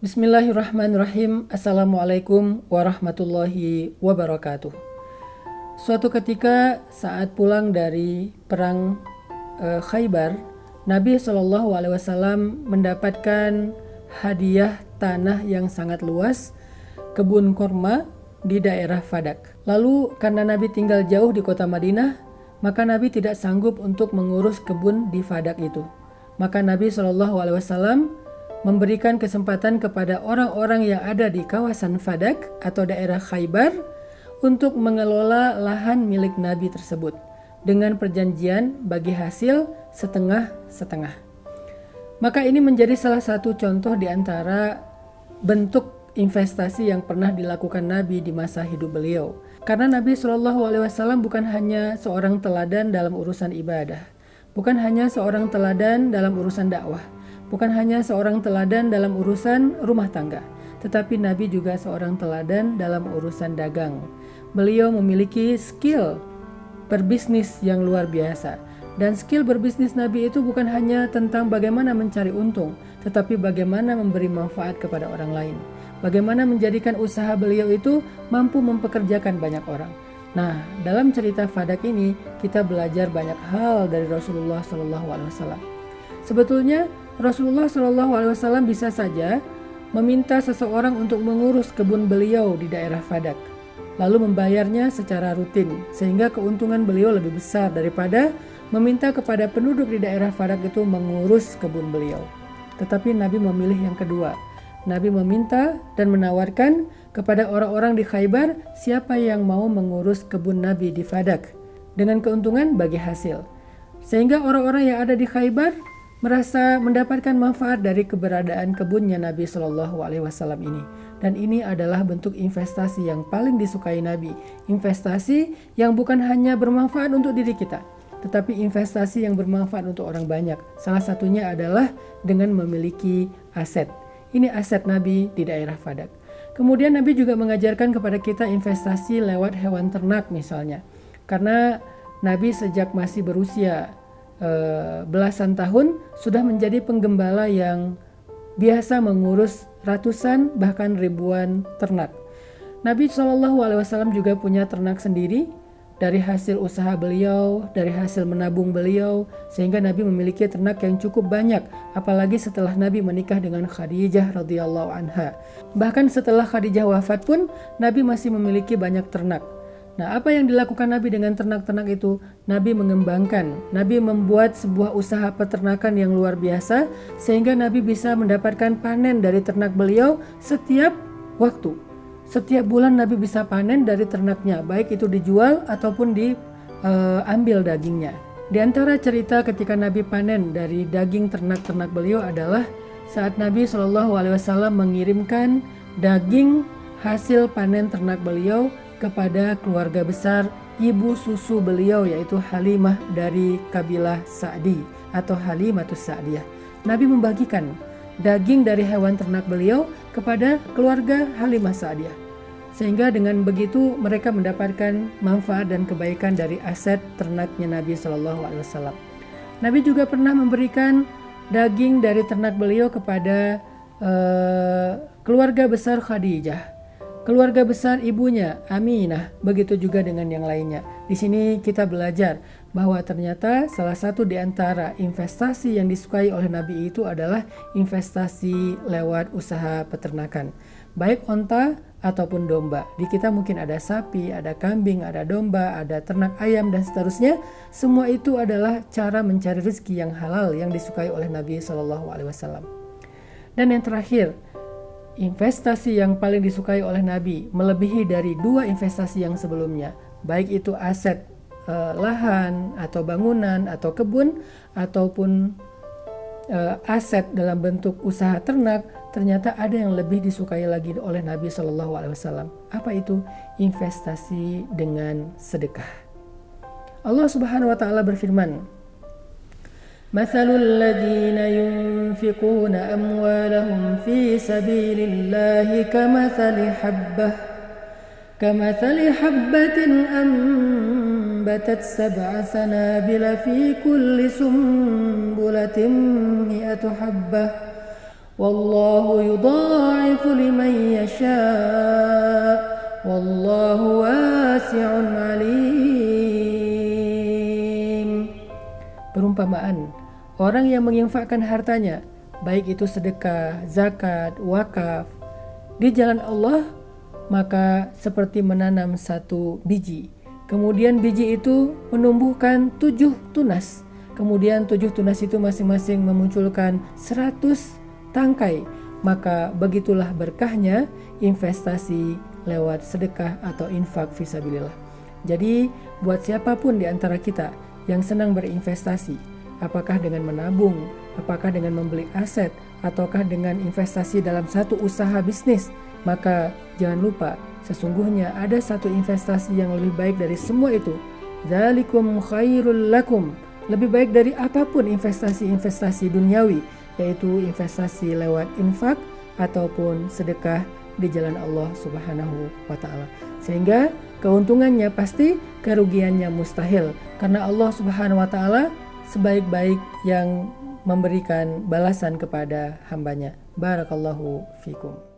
Bismillahirrahmanirrahim. Assalamualaikum warahmatullahi wabarakatuh. Suatu ketika saat pulang dari perang Khaybar, Nabi SAW mendapatkan hadiah tanah yang sangat luas, kebun korma di daerah Fadak. Lalu karena Nabi tinggal jauh di kota Madinah, maka Nabi tidak sanggup untuk mengurus kebun di Fadak itu. Maka Nabi SAW memberikan kesempatan kepada orang-orang yang ada di kawasan Fadak atau daerah Khaybar untuk mengelola lahan milik Nabi tersebut dengan perjanjian bagi hasil setengah-setengah. Maka ini menjadi salah satu contoh di antara bentuk investasi yang pernah dilakukan Nabi di masa hidup beliau. Karena Nabi SAW bukan hanya seorang teladan dalam urusan ibadah, bukan hanya seorang teladan dalam urusan dakwah, bukan hanya seorang teladan dalam urusan rumah tangga, tetapi Nabi juga seorang teladan dalam urusan dagang. Beliau memiliki skill berbisnis yang luar biasa. Dan skill berbisnis Nabi itu bukan hanya tentang bagaimana mencari untung, tetapi bagaimana memberi manfaat kepada orang lain. Bagaimana menjadikan usaha beliau itu mampu mempekerjakan banyak orang. Nah, dalam cerita Fadak ini kita belajar banyak hal dari Rasulullah SAW. Sebetulnya Rasulullah SAW bisa saja meminta seseorang untuk mengurus kebun beliau di daerah Fadak, lalu membayarnya secara rutin, sehingga keuntungan beliau lebih besar daripada meminta kepada penduduk di daerah Fadak itu mengurus kebun beliau. Tetapi Nabi memilih yang kedua. Nabi meminta dan menawarkan kepada orang-orang di Khaybar siapa yang mau mengurus kebun Nabi di Fadak dengan keuntungan bagi hasil. Sehingga orang-orang yang ada di Khaybar merasa mendapatkan manfaat dari keberadaan kebunnya Nabi SAW ini. Dan ini adalah bentuk investasi yang paling disukai Nabi. Investasi yang bukan hanya bermanfaat untuk diri kita, tetapi investasi yang bermanfaat untuk orang banyak. Salah satunya adalah dengan memiliki aset. Ini aset Nabi di daerah Fadak. Kemudian Nabi juga mengajarkan kepada kita investasi lewat hewan ternak misalnya. Karena Nabi sejak masih berusia belasan tahun sudah menjadi penggembala yang biasa mengurus ratusan bahkan ribuan ternak. Nabi SAW juga punya ternak sendiri dari hasil usaha beliau, dari hasil menabung beliau, sehingga Nabi memiliki ternak yang cukup banyak, apalagi setelah Nabi menikah dengan Khadijah radhiyallahu anha. Bahkan setelah Khadijah wafat pun Nabi masih memiliki banyak ternak. Nah, apa yang dilakukan Nabi dengan ternak-ternak itu? Nabi mengembangkan, Nabi membuat sebuah usaha peternakan yang luar biasa, sehingga Nabi bisa mendapatkan panen dari ternak beliau setiap waktu. Setiap bulan Nabi bisa panen dari ternaknya, baik itu dijual ataupun diambil dagingnya. Di antara cerita ketika Nabi panen dari daging ternak-ternak beliau adalah saat Nabi SAW mengirimkan daging hasil panen ternak beliau kepada keluarga besar ibu susu beliau, yaitu Halimah dari kabilah Sa'di atau Halimatus Sa'diyah. Nabi membagikan daging dari hewan ternak beliau kepada keluarga Halimah Sa'diyah, sehingga dengan begitu mereka mendapatkan manfaat dan kebaikan dari aset ternaknya Nabi SAW. Nabi juga pernah memberikan daging dari ternak beliau kepada keluarga besar Khadijah, keluarga besar ibunya Aminah, begitu juga dengan yang lainnya. Di sini kita belajar bahwa ternyata salah satu di antara investasi yang disukai oleh Nabi itu adalah investasi lewat usaha peternakan, baik onta ataupun domba. Di kita mungkin ada sapi, ada kambing, ada domba, ada ternak ayam dan seterusnya. Semua itu adalah cara mencari rezeki yang halal yang disukai oleh Nabi SAW. Dan yang terakhir, investasi yang paling disukai oleh Nabi melebihi dari dua investasi yang sebelumnya, baik itu aset lahan atau bangunan atau kebun ataupun aset dalam bentuk usaha ternak. Ternyata ada yang lebih disukai lagi oleh Nabi SAW. Apa itu? Investasi dengan sedekah. Allah Subhanahu wa taala berfirman, Mathalul ladhina yunfiquna amwalahum fi sabilillahi kamathali habbatin ambatat sab'a sanabila fi kulli sumbulatin mi'atu habbah wallahu yudha'ifu يضاعف لمن يشاء والله واسع عليم. Perumpamaan, orang yang menginfakkan hartanya, baik itu sedekah, zakat, wakaf, di jalan Allah, maka seperti menanam satu biji. Kemudian biji itu menumbuhkan 7 tunas. Kemudian 7 tunas itu masing-masing memunculkan 100 tangkai. Maka begitulah berkahnya investasi lewat sedekah atau infak fisabilillah. Jadi buat siapapun di antara kita yang senang berinvestasi, apakah dengan menabung, apakah dengan membeli aset, ataukah dengan investasi dalam satu usaha bisnis, maka jangan lupa sesungguhnya ada satu investasi yang lebih baik dari semua itu. Dzalikum khairul lakum, lebih baik dari apapun investasi-investasi duniawi, yaitu investasi lewat infak ataupun sedekah di jalan Allah Subhanahu wa ta'ala. Sehingga keuntungannya pasti, kerugiannya mustahil, karena Allah Subhanahu wa ta'ala sebaik-baik yang memberikan balasan kepada hambanya. Barakallahu fikum.